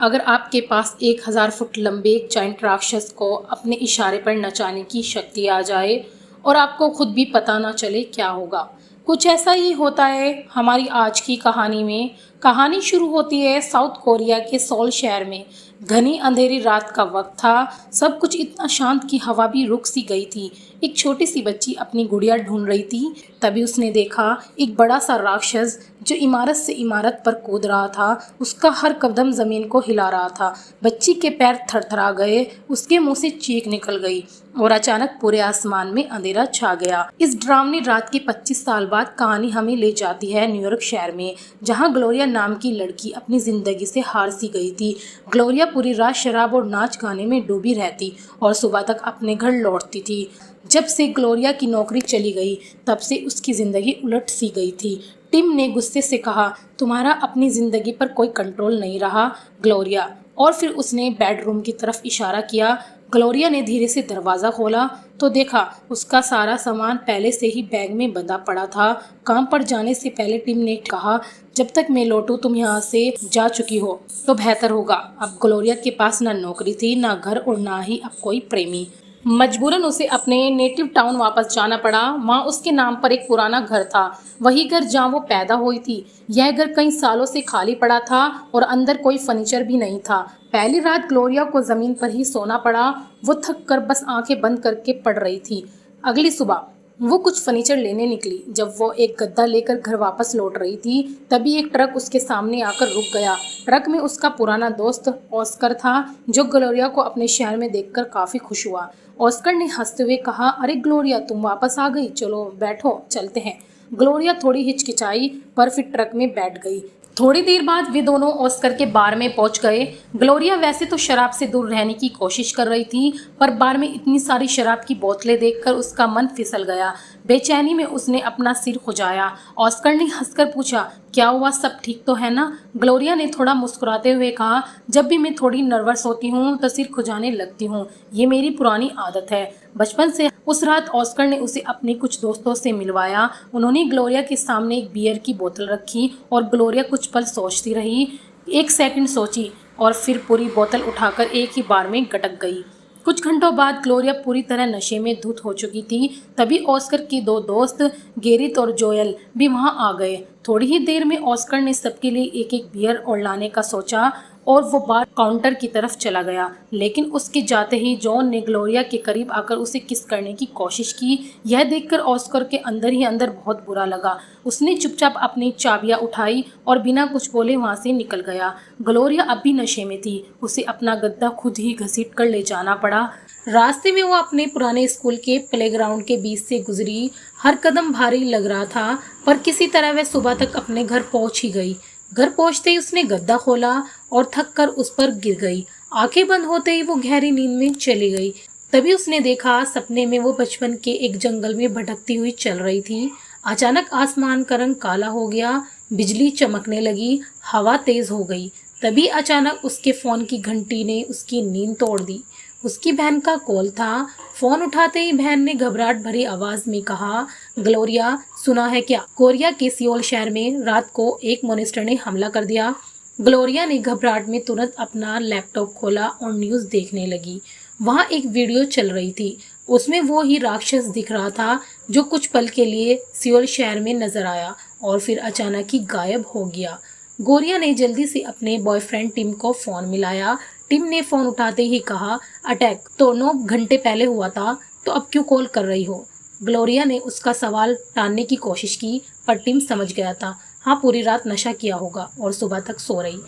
अगर आपके पास 1000 फुट लंबे एक जाइंट राक्षस को अपने इशारे पर नचाने की शक्ति आ जाए और आपको खुद भी पता ना चले क्या होगा। कुछ ऐसा ही होता है हमारी आज की कहानी में। कहानी शुरू होती है साउथ कोरिया के सोल शहर में। घनी अंधेरी रात का वक्त था। सब कुछ इतना शांत कि हवा भी रुक सी गई थी। एक छोटी सी बच्ची अपनी गुड़िया ढूंढ रही थी। तभी उसने देखा एक बड़ा सा राक्षस जो इमारत से इमारत पर कूद रहा था। उसका हर कदम जमीन को हिला रहा था। बच्ची के पैर थरथरा गए, उसके मुंह से चीख निकल गई और अचानक पूरे आसमान में अंधेरा छा गया। इस डरावनी रात के 25 साल बाद कहानी हमें ले जाती है न्यूयॉर्क शहर में, जहां ग्लोरिया नाम की लड़की अपनी जिंदगी से हार सी गई थी। ग्लोरिया पूरी रात शराब और नाच गाने में डूबी रहती और सुबह तक अपने घर लौटती थी। जब से ग्लोरिया की नौकरी चली गई तब से उसकी जिंदगी उलट सी गई थी। टिम ने गुस्से से कहा, तुम्हारा अपनी जिंदगी पर कोई कंट्रोल नहीं रहा ग्लोरिया। और फिर उसने बेडरूम की तरफ इशारा किया। ग्लोरिया ने धीरे से दरवाज़ा खोला तो देखा उसका सारा सामान पहले से ही बैग में बंधा पड़ा था। काम पर जाने से पहले टिम ने कहा, जब तक मैं लौटूं तुम यहाँ से जा चुकी हो तो बेहतर होगा। अब ग्लोरिया के पास ना नौकरी थी, ना घर और ना ही अब कोई प्रेमी। मजबूरन उसे अपने नेटिव टाउन वापस जाना पड़ा। वहाँ उसके नाम पर एक पुराना घर था, वही घर जहाँ वो पैदा हुई थी। यह घर कई सालों से खाली पड़ा था और अंदर कोई फर्नीचर भी नहीं था। पहली रात ग्लोरिया को जमीन पर ही सोना पड़ा। वो थक कर बस आंखें बंद करके पड़ रही थी। अगली सुबह वो कुछ फर्नीचर लेने निकली। जब वो एक गद्दा लेकर घर वापस लौट रही थी तभी एक ट्रक उसके सामने आकर रुक गया। ट्रक में उसका पुराना दोस्त ऑस्कर था, जो ग्लोरिया को अपने शहर में देखकर काफ़ी खुश हुआ। ऑस्कर ने हंसते हुए कहा, अरे ग्लोरिया, तुम वापस आ गई, चलो बैठो, चलते हैं। ग्लोरिया थोड़ी हिचकिचाई पर फिर ट्रक में बैठ गई। थोड़ी देर बाद वे दोनों ऑस्कर के बार में पहुंच गए। ग्लोरिया वैसे तो शराब से दूर रहने की कोशिश कर रही थी, पर बार में इतनी सारी शराब की बोतलें देखकर उसका मन फिसल गया। बेचैनी में उसने अपना सिर खुजाया। ऑस्कर ने हंसकर पूछा, क्या हुआ, सब ठीक तो है ना? ग्लोरिया ने थोड़ा मुस्कुराते हुए कहा, जब भी मैं थोड़ी नर्वस होती हूँ तो सिर खुजाने लगती हूँ, ये मेरी पुरानी आदत है। बचपन से। उस रात ऑस्कर ने उसे अपने कुछ दोस्तों से मिलवाया। उन्होंने ग्लोरिया के सामने एक बियर की बोतल रखी और ग्लोरिया कुछ पल सोचती रही। 1 सेकंड सोची और फिर पूरी बोतल उठाकर एक ही बार में गटक गई। कुछ घंटों बाद ग्लोरिया पूरी तरह नशे में धुत हो चुकी थी। तभी ऑस्कर के 2 दोस्त गेरित और जोयल भी वहां आ गए। थोड़ी ही देर में ऑस्कर ने सबके लिए एक एक बियर और लाने का सोचा और वो बार काउंटर की तरफ चला गया। लेकिन उसके जाते ही जॉन ने ग्लोरिया के करीब आकर उसे किस करने की कोशिश की। यह देखकर ऑस्कर के अंदर ही अंदर बहुत बुरा लगा। उसने चुपचाप अपनी चाबियां उठाई और बिना कुछ बोले वहां से निकल गया। ग्लोरिया अब भी नशे में थी। उसे अपना गद्दा खुद ही घसीट कर ले जाना पड़ा। रास्ते में वो अपने पुराने स्कूल के प्लेग्राउंड के बीच से गुजरी। हर कदम भारी लग रहा था, पर किसी तरह वह सुबह तक अपने घर पहुंच ही गई। घर पहुंचते ही उसने गद्दा खोला और थक कर उस पर गिर गई। आंखें बंद होते ही वो गहरी नींद में चली गई। तभी उसने देखा सपने में वो बचपन के एक जंगल में भटकती हुई चल रही थी। अचानक आसमान का रंग काला हो गया, बिजली चमकने लगी, हवा तेज हो गई। तभी अचानक उसके फोन की घंटी ने उसकी नींद तोड़ दी। उसकी बहन का कॉल था। फोन उठाते ही बहन ने घबराहट भरी आवाज में कहा, ग्लोरिया, सुना है क्या? कोरिया के सियोल शहर में रात को एक मॉन्स्टर ने हमला कर दिया। ग्लोरिया ने घबराहट में तुरंत अपना लैपटॉप खोला और न्यूज़ देखने लगी। वहाँ एक वीडियो चल रही थी। उसमें वो ही राक्षस दिख रहा था जो कुछ पल के लिए सियोल शहर में नजर आया और फिर अचानक ही गायब हो गया। गोरिया ने जल्दी से अपने बॉयफ्रेंड टिम को फोन मिलाया। टिम ने फोन उठाते ही कहा, अटैक तो 9 घंटे पहले हुआ था, तो अब क्यों कॉल कर रही हो? ग्लोरिया ने उसका सवाल टालने की कोशिश की, पर टिम समझ गया था। हाँ, पूरी रात नशा किया होगा और सुबह तक सो रही,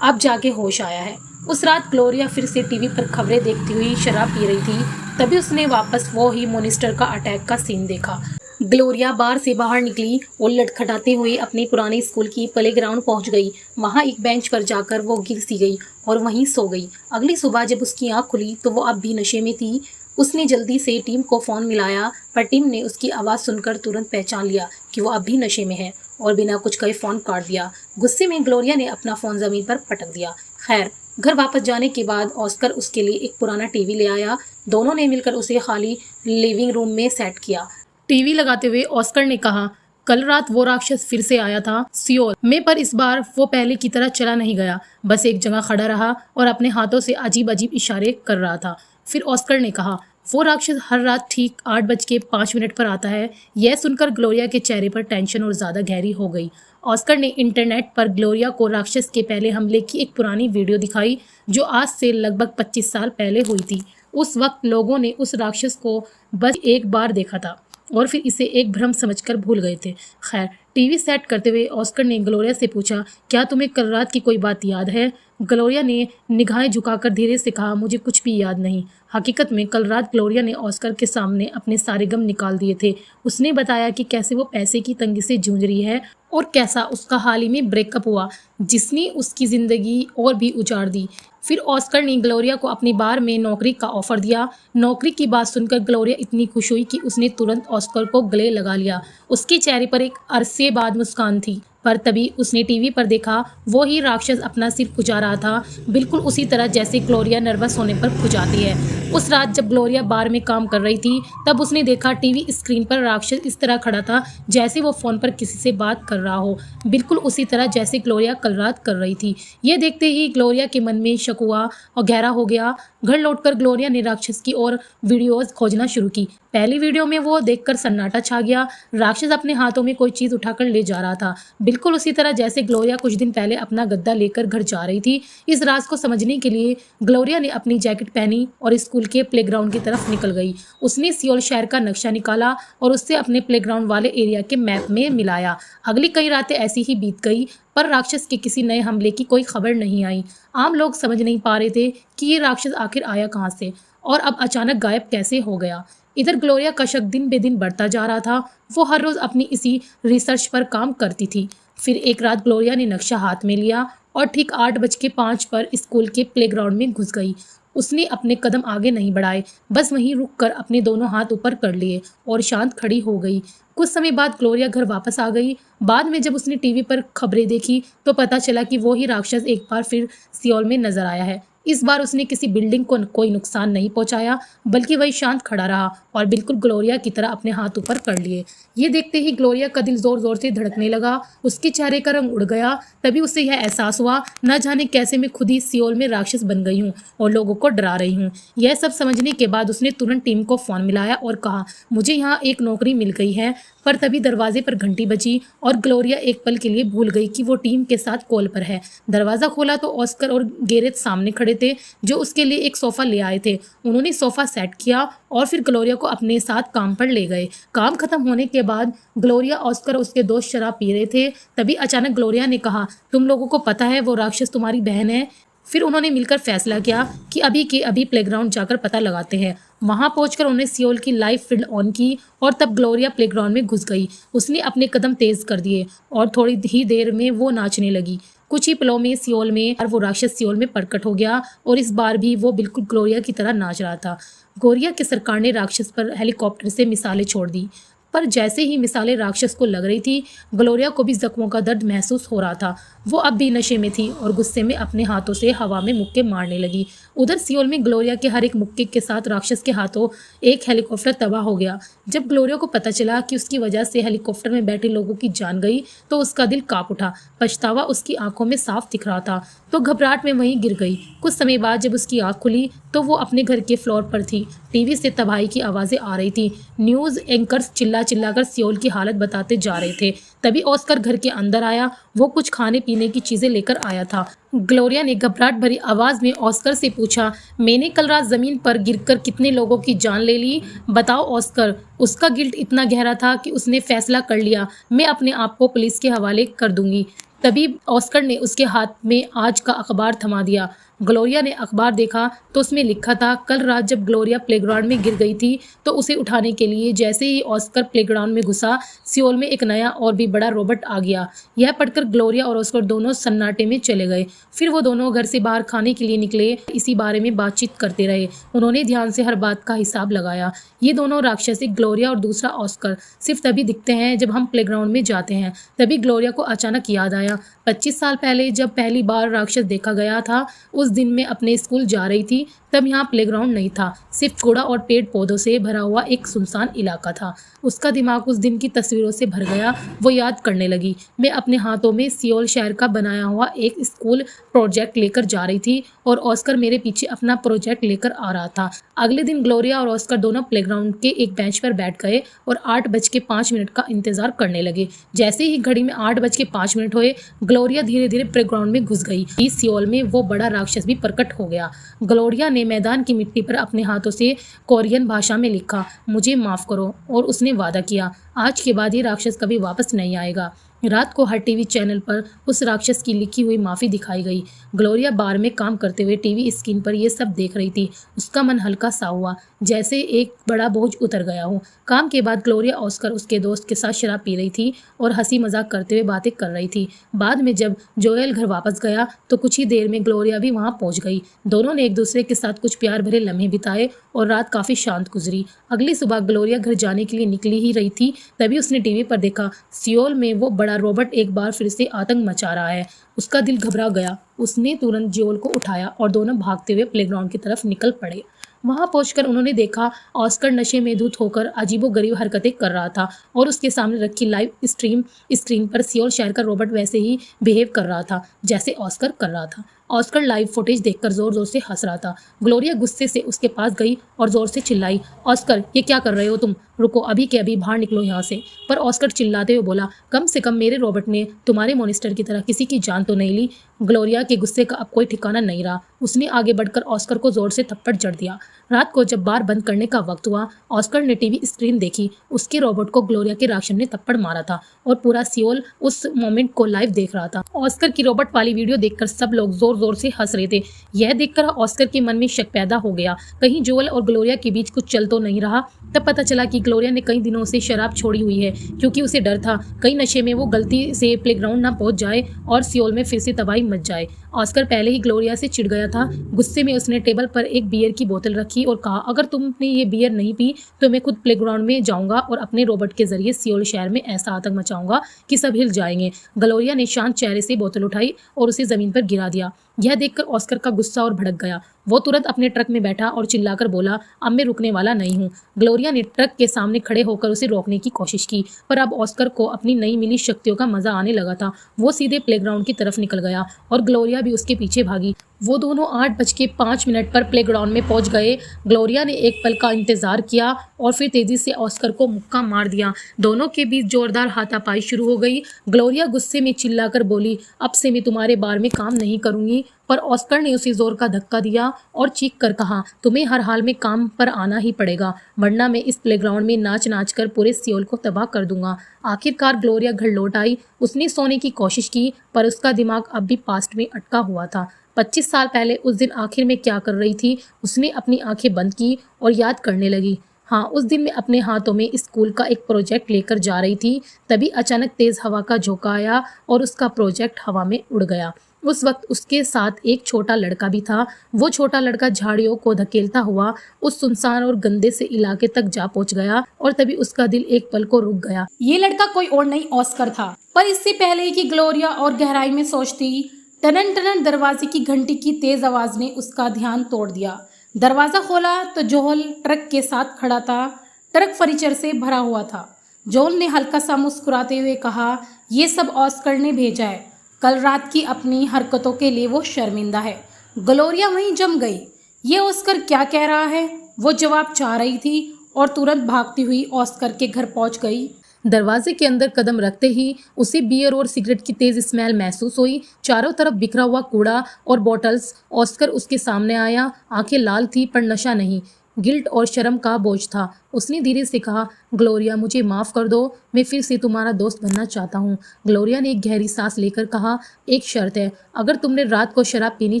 अब जाके होश आया है। उस रात ग्लोरिया फिर से टीवी पर खबरें देखती हुई शराब पी रही थी। तभी उसने वापस वो ही मॉन्स्टर का अटैक का सीन देखा। ग्लोरिया बार से बाहर निकली और लटखटाते हुए अपने पुराने स्कूल की प्लेग्राउंड पहुंच गई। वहां एक बेंच पर जाकर वो गिर सी गई और वहीं सो गई। अगली सुबह जब उसकी आंख खुली तो वो अब भी नशे में थी। उसने जल्दी से टीम को फोन मिलाया, पर टीम ने उसकी आवाज़ सुनकर तुरंत पहचान लिया कि वो अब भी नशे में है और बिना कुछ कहे फ़ोन काट दिया। गुस्से में ग्लोरिया ने अपना फ़ोन ज़मीन पर पटक दिया। खैर, घर वापस जाने के बाद ऑस्कर उसके लिए एक पुराना टीवी ले आया। दोनों ने मिलकर उसे खाली लिविंग रूम में सेट किया। टीवी लगाते हुए ऑस्कर ने कहा, कल रात वो राक्षस फिर से आया था सियोल में, पर इस बार वो पहले की तरह चला नहीं गया, बस एक जगह खड़ा रहा और अपने हाथों से अजीब अजीब इशारे कर रहा था। फिर ऑस्कर ने कहा, वो राक्षस हर रात ठीक 8:05 पर आता है। यह सुनकर ग्लोरिया के चेहरे पर टेंशन और ज़्यादा गहरी हो गई। ऑस्कर ने इंटरनेट पर ग्लोरिया को राक्षस के पहले हमले की एक पुरानी वीडियो दिखाई जो आज से लगभग 25 साल पहले हुई थी। उस वक्त लोगों ने उस राक्षस को बस एक बार देखा था और फिर इसे एक भ्रम समझकर भूल गए थे। खैर, टीवी सेट करते हुए ऑस्कर ने ग्लोरिया से पूछा, क्या तुम्हें कल रात की कोई बात याद है? ग्लोरिया ने निगाहें झुकाकर धीरे से कहा, मुझे कुछ भी याद नहीं। हकीकत में कल रात ग्लोरिया ने ऑस्कर के सामने अपने सारे गम निकाल दिए थे। उसने बताया कि कैसे वो पैसे की तंगी से जूझ रही है और कैसा उसका हाल ही में ब्रेकअप हुआ जिसने उसकी ज़िंदगी और भी उजाड़ दी। फिर ऑस्कर ने ग्लोरिया को अपनी बार में नौकरी का ऑफर दिया। नौकरी की बात सुनकर ग्लोरिया इतनी खुश हुई कि उसने तुरंत ऑस्कर को गले लगा लिया। उसके चेहरे पर एक अरसे बाद मुस्कान थी, पर तभी उसने टीवी पर देखा वो ही राक्षस अपना सिर खुजा रहा था, बिल्कुल उसी तरह जैसे ग्लोरिया नर्वस होने पर खुजाती है। उस रात जब ग्लोरिया बार में काम कर रही थी तब उसने देखा टीवी स्क्रीन पर राक्षस इस तरह खड़ा था जैसे वो फ़ोन पर किसी से बात कर रहा हो, बिल्कुल उसी तरह जैसे ग्लोरिया कल रात कर रही थी। ये देखते ही ग्लोरिया के मन में शक हुआ और गहरा हो गया। घर लौटकर ग्लोरिया ने राक्षस की और वीडियोज़ खोजना शुरू की। पहली वीडियो में वो देखकर सन्नाटा छा गया। राक्षस अपने हाथों में कोई चीज़ उठाकर ले जा रहा था, बिल्कुल उसी तरह जैसे ग्लोरिया कुछ दिन पहले अपना गद्दा लेकर घर जा रही थी। इस राज को समझने के लिए ग्लोरिया ने अपनी जैकेट पहनी और स्कूल के प्लेग्राउंड की तरफ निकल गई। उसने सियोल शहर का नक्शा निकाला और उससे अपने प्लेग्राउंड वाले एरिया के मैप में मिलाया। अगली कई रातें ऐसी ही बीत गई, पर राक्षस के किसी नए हमले की कोई खबर नहीं आई। आम लोग समझ नहीं पा रहे थे कि ये राक्षस आखिर आया कहाँ से और अब अचानक गायब कैसे हो गया। इधर ग्लोरिया का शक दिन बे दिन बढ़ता जा रहा था। वो हर रोज़ अपनी इसी रिसर्च पर काम करती थी। फिर एक रात ग्लोरिया ने नक्शा हाथ में लिया और ठीक 8:05 पर स्कूल के प्लेग्राउंड में घुस गई। उसने अपने कदम आगे नहीं बढ़ाए, बस वहीं रुककर अपने दोनों हाथ ऊपर कर लिए और शांत खड़ी हो गई। कुछ समय बाद ग्लोरिया घर वापस आ गई। बाद में जब उसने टीवी पर खबरें देखी तो पता चला कि वो ही राक्षस एक बार फिर सियोल में नजर आया है। इस बार उसने किसी बिल्डिंग को कोई नुकसान नहीं पहुंचाया, बल्कि वही शांत खड़ा रहा और बिल्कुल ग्लोरिया की तरह अपने हाथ ऊपर कर लिए। ये देखते ही ग्लोरिया का दिल जोर जोर से धड़कने लगा। उसके चेहरे का रंग उड़ गया। तभी उसे यह एहसास हुआ, न जाने कैसे मैं खुद ही सियोल में राक्षस बन गई हूँ और लोगों को डरा रही हूँ। यह सब समझने के बाद उसने तुरंत टीम को फ़ोन मिलाया और कहा, मुझे यहाँ एक नौकरी मिल गई है। पर तभी दरवाजे पर घंटी बजी और ग्लोरिया एक पल के लिए भूल गई कि वो टीम के साथ कॉल पर है। दरवाज़ा खोला तो ऑस्कर और गैरेथ सामने खड़े थे, जो उसके लिए एक सोफ़ा ले आए थे। उन्होंने सोफ़ा सेट किया और फिर ग्लोरिया को अपने साथ काम पर ले गए। काम खत्म होने के बाद ग्लोरिया, ऑस्कर और उसके दोस्त शराब पी रहे थे। तभी अचानक ग्लोरिया ने कहा, तुम लोगों को पता है वो राक्षस तुम्हारी बहन है। फिर उन्होंने मिलकर फैसला किया कि अभी के अभी प्लेग्राउंड जाकर पता लगाते हैं। वहां पहुंचकर उन्होंने सियोल की लाइव फील्ड ऑन की और तब ग्लोरिया प्लेग्राउंड में घुस गई। उसने अपने कदम तेज कर दिए और थोड़ी ही देर में वो नाचने लगी। कुछ ही पलों में सियोल में और वो राक्षस सियोल में प्रकट हो गया और इस बार भी वो बिल्कुल ग्लोरिया की तरह नाच रहा था। ग्लोरिया की सरकार ने राक्षस पर हेलीकॉप्टर से मिसाइलें छोड़ दी, पर जैसे ही मिसालें राक्षस को लग रही थी, ग्लोरिया को भी जख्मों का दर्द महसूस हो रहा था। वो अब भी नशे में थी और गुस्से में अपने हाथों से हवा में मुक्के मारने लगी। उधर सियोल में ग्लोरिया के हर एक मुक्के के साथ राक्षस के हाथों एक हेलीकॉप्टर तबाह हो गया। जब ग्लोरिया को पता चला कि उसकी वजह से हेलीकॉप्टर में बैठे लोगों की जान गई तो उसका दिल कांप उठा। पछतावा उसकी आंखों में साफ दिख रहा था, तो घबराहट में वहीं गिर गई। कुछ समय बाद जब उसकी आंख खुली तो वो अपने घर के फ्लोर पर थी। टीवी से तबाही की आवाज़ें आ रही थी। न्यूज़ एंकर्स चिल्ला चिल्लाकर सियोल की हालत बताते जा रहे थे। तभी ऑस्कर घर के अंदर आया। वो कुछ खाने पीने की चीज़ें लेकर आया था। ग्लोरिया ने घबराहट भरी आवाज़ में ऑस्कर से पूछा, मैंने कल रात ज़मीन पर गिरकर कितने लोगों की जान ले ली? बताओ ऑस्कर। उसका गिल्ट इतना गहरा था कि उसने फैसला कर लिया, मैं अपने आप को पुलिस के हवाले कर दूंगी। तभी ऑस्कर ने उसके हाथ में आज का अखबार थमा दिया। ग्लोरिया ने अखबार देखा तो उसमें लिखा था, कल रात जब ग्लोरिया प्लेग्राउंड में गिर गई थी तो उसे उठाने के लिए जैसे ही ऑस्कर प्लेग्राउंड में घुसा, सियोल में एक नया और भी बड़ा रोबोट आ गया। यह पढ़कर ग्लोरिया और ऑस्कर दोनों सन्नाटे में चले गए। फिर वो दोनों घर से बाहर खाने के लिए निकले। इसी बारे में बातचीत करते रहे। उन्होंने ध्यान से हर बात का हिसाब लगाया। ये दोनों राक्षस, एक ग्लोरिया और दूसरा ऑस्कर, सिर्फ तभी दिखते हैं जब हम प्लेग्राउंड में जाते हैं। तभी ग्लोरिया को अचानक याद आया आया। 25 साल पहले जब पहली बार राक्षस देखा गया था, उस दिन मैं अपने स्कूल जा रही थी। तब यहाँ प्लेग्राउंड नहीं था, सिर्फ कूड़ा और पेड़ पौधों से भरा हुआ एक सुनसान इलाका था। उसका दिमाग उस दिन की तस्वीरों से भर गया। वो याद करने लगी। मैं अपने हाथों में सियोल शहर का बनाया हुआ एक स्कूल प्रोजेक्ट लेकर जा रही थी और ऑस्कर मेरे पीछे अपना प्रोजेक्ट लेकर आ रहा था। अगले दिन ग्लोरिया और ऑस्कर दोनों प्लेग्राउंड के एक बेंच पर बैठ गए और 8:05 का इंतजार करने लगे। जैसे ही घड़ी में 8:05 हुए, ग्लोरिया धीरे धीरे प्लेग्राउंड में घुस गई। इस सियोल में वो बड़ा राक्षस भी प्रकट हो गया। ग्लोरिया ने मैदान की मिट्टी पर अपने हाथों से कोरियन भाषा में लिखा, मुझे माफ करो, और उसने वादा किया, आज के बाद ये राक्षस कभी वापस नहीं आएगा। रात को हर टीवी चैनल पर उस राक्षस की लिखी हुई माफ़ी दिखाई गई। ग्लोरिया बार में काम करते हुए टीवी स्क्रीन पर ये सब देख रही थी। उसका मन हल्का सा हुआ, जैसे एक बड़ा बोझ उतर गया हो। काम के बाद ग्लोरिया ऑस्कर उसके दोस्त के साथ शराब पी रही थी और हंसी मजाक करते हुए बातें कर रही थी। बाद में जब जोएल घर वापस गया तो कुछ ही देर में ग्लोरिया भी वहाँ पहुँच गई। दोनों ने एक दूसरे के साथ कुछ प्यार भरे लम्हे बिताए और रात काफ़ी शांत गुजरी। अगली सुबह ग्लोरिया घर जाने के लिए निकली ही रही थी, तभी उसने टीवी पर देखा, सियोल में वो बड़ा रोबोट एक बार फिर से आतंक मचा रहा है। उसका दिल घबरा गया। उसने तुरंत जोल को उठाया और दोनों भागते हुए प्लेग्राउंड की तरफ निकल पड़े। वहां पहुंचकर उन्होंने देखा ऑस्कर नशे में धुत होकर अजीबोगरीब हरकतें कर रहा था और उसके सामने रखी लाइव स्क्रीन पर सियोल शहर का रोबोट वैसे ही बिहेव कर रहा था जैसे ऑस्कर कर रहा था। ऑस्कर लाइव फुटेज देखकर जोर जोर से हंस रहा था। ग्लोरिया गुस्से से उसके पास गई और जोर से चिल्लाई, ऑस्कर, ये क्या कर रहे हो तुम? रुको, अभी के अभी बाहर निकलो यहाँ से। पर ऑस्कर चिल्लाते हुए बोला, कम से कम मेरे रोबोट ने तुम्हारे मॉनिस्टर की तरह किसी की जान तो नहीं ली। ग्लोरिया के गुस्से का अब कोई ठिकाना नहीं रहा। उसने आगे बढ़कर ऑस्कर को जोर से थप्पड़ जड़ दिया। रात को जब बार बंद करने का वक्त हुआ, ऑस्कर ने टीवी स्क्रीन देखी। उसके रोबोट को ग्लोरिया के राक्षस ने थप्पड़ मारा था और पूरा सियोल उस मोमेंट को लाइव देख रहा था। ऑस्कर की रोबोट वाली वीडियो देखकर सब लोग जोर जोर से हंस रहे थे। यह देखकर ऑस्कर के मन में शक पैदा हो गया, कहीं जोएल और ग्लोरिया के बीच कुछ चल तो नहीं रहा। तब पता चला कि ग्लोरिया ने कई दिनों से शराब छोड़ी हुई है, क्योंकि उसे डर था कहीं नशे में वो गलती से प्लेग्राउंड ना पहुंच जाए और सियोल में फिर से तबाही मच जाए। ऑस्कर पहले ही ग्लोरिया से चिढ़ गया था। गुस्से में उसने टेबल पर एक बियर की बोतल रखी और कहा, अगर तुमने ये बियर नहीं पी तो मैं खुद प्लेग्राउंड में जाऊंगा और अपने रोबोट के जरिए सियोल शहर में ऐसा आतंक मचाऊंगा कि सब हिल जाएंगे। ग्लोरिया ने शांत चेहरे से बोतल उठाई और उसे जमीन पर गिरा दिया। यह देखकर ऑस्कर का गुस्सा और भड़क गया। वो तुरंत अपने ट्रक में बैठा और चिल्लाकर बोला, अब मैं रुकने वाला नहीं हूँ। ग्लोरिया ने ट्रक के सामने खड़े होकर उसे रोकने की कोशिश की, पर अब ऑस्कर को अपनी नई मिली शक्तियों का मजा आने लगा था। वो सीधे प्लेग्राउंड की तरफ निकल गया और ग्लोरिया भी उसके पीछे भागी। वो दोनों 8:05 पर प्लेग्राउंड में पहुंच गए। ग्लोरिया ने एक पल का इंतजार किया और फिर तेजी से ऑस्कर को मुक्का मार दिया। दोनों के बीच जोरदार हाथापाई शुरू हो गई। ग्लोरिया गुस्से में चिल्लाकर बोली, अब से मैं तुम्हारे बार में काम नहीं करूंगी। पर ऑस्कर ने उसे जोर का धक्का दिया और चीख कर कहा, तुम्हें हर हाल में काम पर आना ही पड़ेगा, वरना मैं इस प्लेग्राउंड में नाच नाच कर पूरे सियोल को तबाह कर दूंगा। आखिरकार ग्लोरिया घर लौट आई। उसने सोने की कोशिश की, पर उसका दिमाग अब भी पास्ट में अटका हुआ था। 25 साल पहले उस दिन आखिर में क्या कर रही थी? उसने अपनी आंखें बंद की और याद करने लगी। हाँ, उस दिन मैं अपने हाथों में स्कूल का एक प्रोजेक्ट लेकर जा रही थी। तभी अचानक तेज हवा का झोंका आया और उसका प्रोजेक्ट हवा में उड़ गया। उस वक्त उसके साथ एक छोटा लड़का भी था। वो छोटा लड़का झाड़ियों को धकेलता हुआ उस सुनसान और गंदे से इलाके तक जा पहुंच गया और तभी उसका दिल एक पल को रुक गया। ये लड़का कोई और नहीं, ऑस्कर था। पर इससे पहले कि ग्लोरिया और गहराई में सोचती, टनन टनन दरवाजे की घंटी की तेज आवाज ने उसका ध्यान तोड़ दिया। दरवाजा खोला तो जोल ट्रक के साथ खड़ा था। ट्रक फर्नीचर से भरा हुआ था। जोल ने हल्का सा मुस्कुराते हुए कहा, ये सब ऑस्कर ने भेजा है। कल रात की अपनी हरकतों के लिए वो शर्मिंदा है। ग्लोरिया वहीं जम गई। ये ऑस्कर क्या कह रहा है? वो जवाब चाह रही थी और तुरंत भागती हुई ऑस्कर के घर पहुंच गई। दरवाजे के अंदर कदम रखते ही उसे बियर और सिगरेट की तेज स्मेल महसूस हुई। चारों तरफ बिखरा हुआ कूड़ा और बॉटल्स। ऑस्कर उसके सामने आया। आंखें लाल थी पर नशा नहीं, गिल्ट और शर्म का बोझ था। उसने धीरे से कहा, ग्लोरिया, मुझे माफ़ कर दो, मैं फिर से तुम्हारा दोस्त बनना चाहता हूँ। ग्लोरिया ने एक गहरी सांस लेकर कहा, एक शर्त है, अगर तुमने रात को शराब पीनी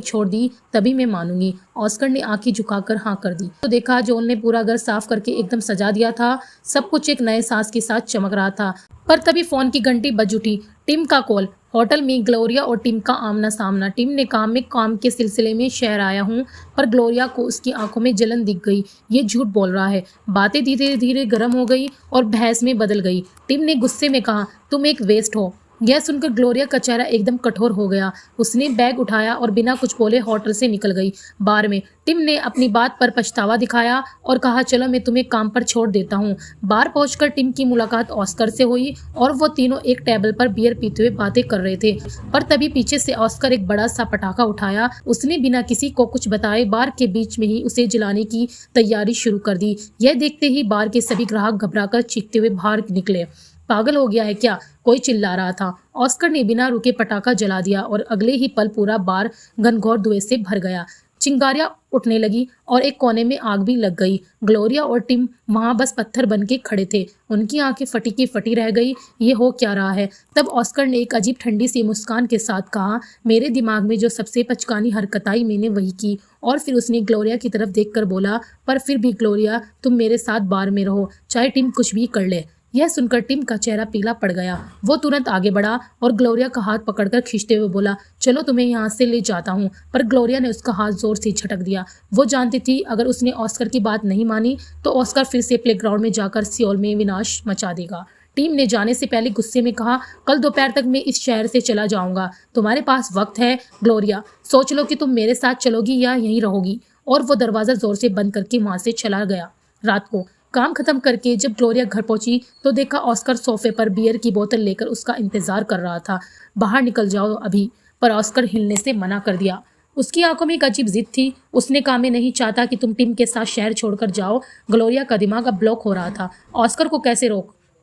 छोड़ दी तभी मैं मानूंगी। ऑस्कर ने आंखें झुकाकर हाँ कर दी। तो देखा, जोल ने पूरा घर साफ करके एकदम सजा दिया था। सब कुछ एक नए सांस के साथ चमक रहा था। पर तभी फोन की घंटी बज उठी। टिम का कॉल। होटल में ग्लोरिया और टिम का आमना सामना। टिम ने कहा, मैं काम के सिलसिले में शहर आया हूँ। पर ग्लोरिया को उसकी आंखों में जलन दिख गई। ये झूठ बोल रहा है। बातें धीरे धीरे गर्म हो गई और बहस में बदल गई। टिम ने गुस्से में कहा, तुम एक वेस्ट हो। यह सुनकर ग्लोरिया का चेहरा एकदम कठोर हो गया। उसने बैग उठाया और बिना कुछ बोले होटल से निकल गई। बार में टिम ने अपनी बात पर पछतावा दिखाया और कहा, चलो मैं तुम्हें काम पर छोड़ देता हूँ। बार पहुंचकर टिम की मुलाकात ऑस्कर से हुई और वो तीनों एक टेबल पर बियर पीते हुए बातें कर रहे थे। पर तभी पीछे से ऑस्कर एक बड़ा सा पटाखा उठाया। उसने बिना किसी को कुछ बताए बार के बीच में ही उसे जलाने की तैयारी शुरू कर दी। यह देखते ही बार के सभी ग्राहक घबराकर चीखते हुए बाहर निकले। पागल हो गया है क्या, कोई चिल्ला रहा था। ऑस्कर ने बिना रुके पटाखा जला दिया और अगले ही पल पूरा बार घनघोर धुएं से भर गया। चिंगारियां उठने लगी और एक कोने में आग भी लग गई। ग्लोरिया और टिम वहां बस पत्थर बन के खड़े थे। उनकी आंखें फटी की फटी रह गई। ये हो क्या रहा है? तब ऑस्कर ने एक अजीब ठंडी सी मुस्कान के साथ कहा, मेरे दिमाग में जो सबसे पचकानी हरकत आई मैंने वही की। और फिर उसने ग्लोरिया की तरफ देखकर बोला, पर फिर भी ग्लोरिया, तुम मेरे साथ बार में रहो, चाहे टिम कुछ भी कर ले। यह सुनकर टिम का चेहरा पीला पड़ गया। वो तुरंत आगे बढ़ा और ग्लोरिया का हाथ पकड़कर खींचते हुए बोला, चलो तुम्हें यहाँ से ले जाता हूँ। पर ग्लोरिया ने उसका हाथ जोर से झटक दिया। वो जानती थी अगर उसने ऑस्कर की बात नहीं मानी तो ऑस्कर फिर से प्लेग्राउंड में जाकर सियोल में विनाश मचा देगा। टीम ने जाने से पहले गुस्से में कहा, कल दोपहर तक मैं इस शहर से चला जाऊंगा। तुम्हारे पास वक्त है ग्लोरिया, सोच लो कि तुम मेरे साथ चलोगी या यहीं रहोगी। और वो दरवाज़ा जोर से बंद करके वहाँ से चला गया। रात को काम खत्म करके जब ग्लोरिया घर पहुंची तो देखा ऑस्कर सोफे पर बियर की बोतल लेकर उसका इंतजार कर रहा था। बाहर निकल जाओ अभी, पर ऑस्कर हिलने से मना कर दिया। उसकी आंखों में एक अजीब जिद थी। उसने कहा, मैं नहीं चाहता कि तुम टिम के साथ शहर छोड़कर जाओ। ग्लोरिया का दिमाग अब ब्लॉक हो रहा था। ऑस्कर को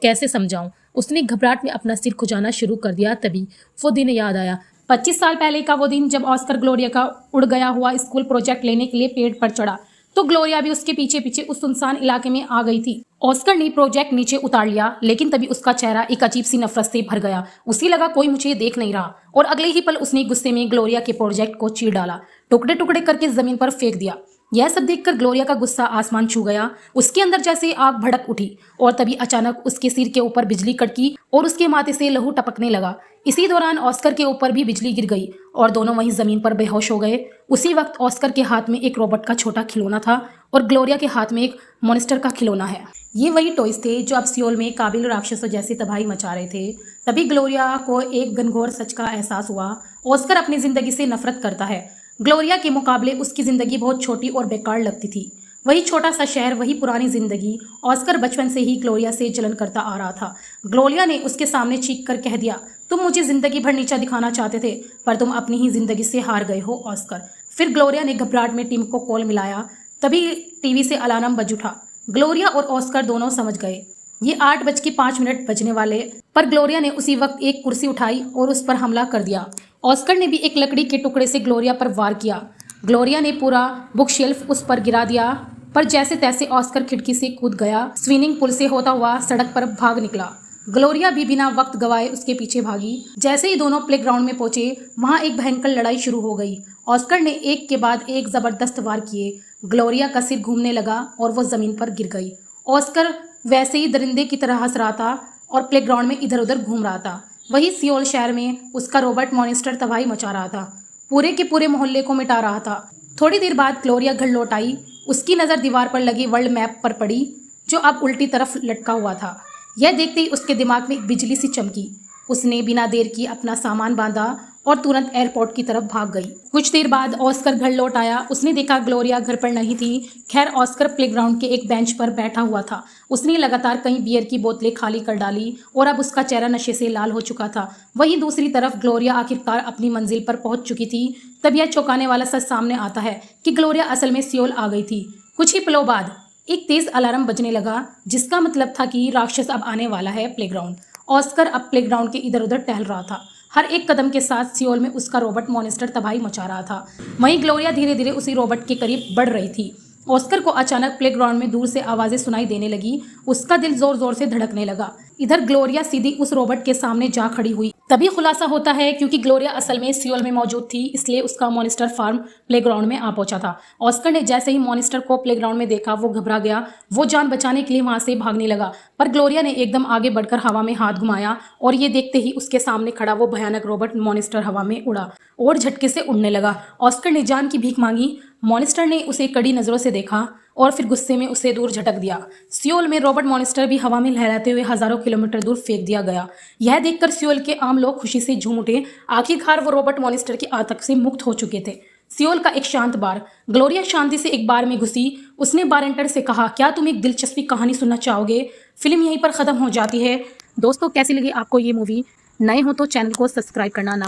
कैसे समझाऊं? उसने घबराहट में अपना सिर खुजाना शुरू कर दिया। तभी वो दिन याद आया, 25 साल पहले का वो दिन जब ऑस्कर ग्लोरिया का उड़ गया हुआ स्कूल प्रोजेक्ट लेने के लिए पेड़ पर चढ़ा तो ग्लोरिया भी उसके पीछे पीछे उस सुनसान इलाके में आ गई थी। ऑस्कर ने प्रोजेक्ट नीचे उतार लिया, लेकिन तभी उसका चेहरा एक अजीब सी नफरत से भर गया। उसे लगा कोई मुझे देख नहीं रहा और अगले ही पल उसने गुस्से में ग्लोरिया के प्रोजेक्ट को चीर डाला, टुकड़े टुकड़े करके जमीन पर फेंक दिया। यह सब देखकर ग्लोरिया का गुस्सा आसमान छू गया। उसके अंदर जैसे आग भड़क उठी और तभी अचानक उसके सिर के ऊपर बिजली कड़की और उसके माथे से लहू टपकने लगा। इसी दौरान ऑस्कर के ऊपर भी बिजली गिर गई और दोनों वहीं जमीन पर बेहोश हो गए। उसी वक्त ऑस्कर के हाथ में एक रोबोट का छोटा खिलौना था और ग्लोरिया के हाथ में एक मॉन्स्टर का खिलौना है। ये वही टॉयज थे जो अब सियोल में काबिल राक्षसों जैसी तबाही मचा रहे थे। तभी ग्लोरिया को एक घनघोर सच का एहसास हुआ। ऑस्कर अपनी जिंदगी से नफरत करता है। ग्लोरिया के मुकाबले उसकी जिंदगी बहुत छोटी और बेकार लगती थी। वही छोटा सा शहर, वही पुरानी जिंदगी। ऑस्कर बचपन से ही ग्लोरिया से जलन करता आ रहा था। ग्लोरिया ने उसके सामने चीख कर कह दिया, तुम मुझे जिंदगी भर नीचा दिखाना चाहते थे, पर तुम अपनी ही जिंदगी से हार गए हो ऑस्कर। फिर ग्लोरिया ने घबराहट में टीम को कॉल मिलाया। तभी टीवी से अलार्म बज उठा। ग्लोरिया और ऑस्कर दोनों समझ गए ये 8:05 बजने वाले। पर ग्लोरिया ने उसी वक्त एक कुर्सी उठाई और उस पर हमला कर दिया। ऑस्कर ने भी एक लकड़ी के टुकड़े से ग्लोरिया पर वार किया। ग्लोरिया ने पूरा बुक शेल्फ उस पर गिरा दिया, पर जैसे तैसे ऑस्कर खिड़की से कूद गया। स्विमिंग पूल से होता हुआ सड़क पर भाग निकला। ग्लोरिया भी बिना वक्त गवाए उसके पीछे भागी। जैसे ही दोनों प्लेग्राउंड में पहुंचे वहां एक भयंकर लड़ाई शुरू हो गई। ऑस्कर ने एक के बाद एक जबरदस्त वार किए। ग्लोरिया का सिर घूमने लगा और वो जमीन पर गिर गई। ऑस्कर वैसे ही दरिंदे की तरह हंस रहा था और प्लेग्राउंड में इधर उधर घूम रहा था। वही सियोल शहर में उसका रोबोट मॉन्स्टर तबाही मचा रहा था, पूरे के पूरे मोहल्ले को मिटा रहा था। थोड़ी देर बाद ग्लोरिया घर लौट आई। उसकी नज़र दीवार पर लगी वर्ल्ड मैप पर पड़ी जो अब उल्टी तरफ लटका हुआ था। यह देखते ही उसके दिमाग में एक बिजली सी चमकी। उसने बिना देर की अपना सामान बांधा और तुरंत एयरपोर्ट की तरफ भाग गई। कुछ देर बाद ऑस्कर घर लौट आया। उसने देखा ग्लोरिया घर पर नहीं थी। खैर, ऑस्कर प्लेग्राउंड के एक बेंच पर बैठा हुआ था। उसने लगातार कई बियर की बोतलें खाली कर डाली और अब उसका चेहरा नशे से लाल हो चुका था। वहीं दूसरी तरफ ग्लोरिया आखिरकार अपनी मंजिल पर पहुंच चुकी थी। तब यह चौंकाने वाला सच सामने आता है कि ग्लोरिया असल में सियोल आ गई थी। कुछ ही पलों बाद एक तेज अलार्म बजने लगा, जिसका मतलब था कि राक्षस अब आने वाला है प्लेग्राउंड। ऑस्कर अब प्लेग्राउंड के इधर उधर टहल रहा था। हर एक कदम के साथ सियोल में उसका रोबोट मॉन्स्टर तबाही मचा रहा था। वहीं ग्लोरिया धीरे धीरे उसी रोबोट के करीब बढ़ रही थी। ऑस्कर को अचानक प्लेग्राउंड में दूर से आवाजें सुनाई देने लगी। उसका दिल जोर जोर से धड़कने लगा। इधर ग्लोरिया सीधी उस रोबोट के सामने जा खड़ी हुई। तभी खुलासा होता है क्योंकि ग्लोरिया असल में सियोल में मौजूद थी, इसलिए उसका मॉन्स्टर फार्म प्लेग्राउंड में आ पहुंचा था। ऑस्कर ने जैसे ही मॉन्स्टर को प्लेग्राउंड में देखा वो घबरा गया। वो जान बचाने के लिए वहां से भागने लगा, पर ग्लोरिया ने एकदम आगे बढ़कर हवा में हाथ घुमाया और ये देखते ही उसके सामने खड़ा वो भयानक रोबोट मॉन्स्टर हवा में उड़ा और झटके से उड़ने लगा। ऑस्कर ने जान की भीख मांगी। मॉन्स्टर ने उसे कड़ी नजरों से देखा। और फिर गुस्से में उसे दूर झटक दिया। सियोल में रॉबर्ट मॉन्स्टर भी हवा में लहराते हुए हजारों किलोमीटर दूर फेंक दिया गया। यह देखकर सियोल के आम लोग खुशी से झूम उठे। आखिरकार वो रॉबर्ट मॉन्स्टर की आतंक से मुक्त हो चुके थे। सियोल का एक शांत बार। ग्लोरिया शांति से एक बार में घुसी। उसने बारंटर से कहा, क्या तुम एक दिलचस्पी कहानी सुनना चाहोगे? फिल्म यहीं पर खत्म हो जाती है। दोस्तों, कैसी लगी आपको ये मूवी? नए हो तो चैनल को सब्सक्राइब करना ना